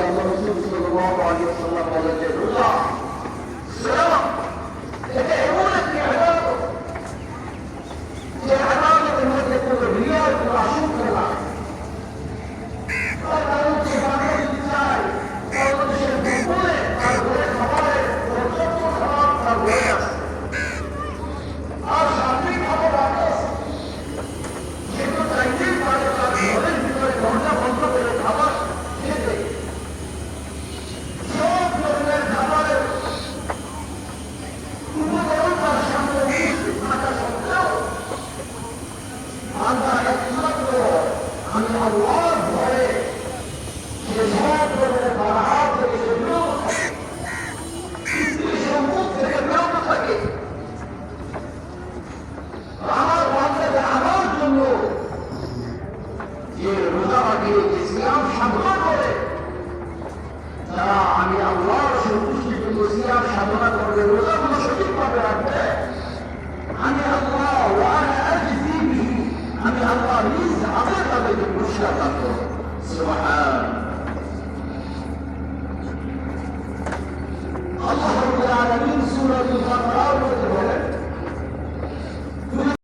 আল্লাহ রাসূল সাল্লাল্লাহু আলাইহি ওয়াসাল্লাম বলেন যে রোজা সিয়াম এটা এমন একটি ইবাদত যে ইবাদতের মধ্যে কোনো রিয়ার কোনো আশঙ্কা নাই। তার কারণ যে বাংলাদেশ চায় তার মানুষের দুপুরে তার ঘরে খাবারের পর্যাপ্ত খাবার তার ঘরে আছে আর সামনে খাবার আছে সেগুলো চাইতেই পারে তার ঘরের ভিতরে দরজা বন্ধ করে খাবার খেতে। সব ধরনের খাবারের উপকরণ তার সামনে উপস্থিত থাকা সত্ত্বেও আমরা একমাত্র আমি আল্লাহর ভয়ে যে সব ধরনের বাধা থেকে সেগুলো স্ত্রী সম্মুখ থেকে বিরত থাকে। আমার বাচ্চাদের আমার জন্য যে রোজা রাখিয়ে যে সিয়াম সাধনা করে যারা আমি আল্লাহর সন্তুষ্টির জন্য সিয়াম সাধনা করবে রোজাগুলো সঠিকভাবে রাখবে আমি আল্লাহ আমি আল্লাহ নিজ হাতে তাদেরকে পুরস্কার দান করব। সুবহান আল্লাহ রাব্বুল আলামিন সূরা আল-বাকারা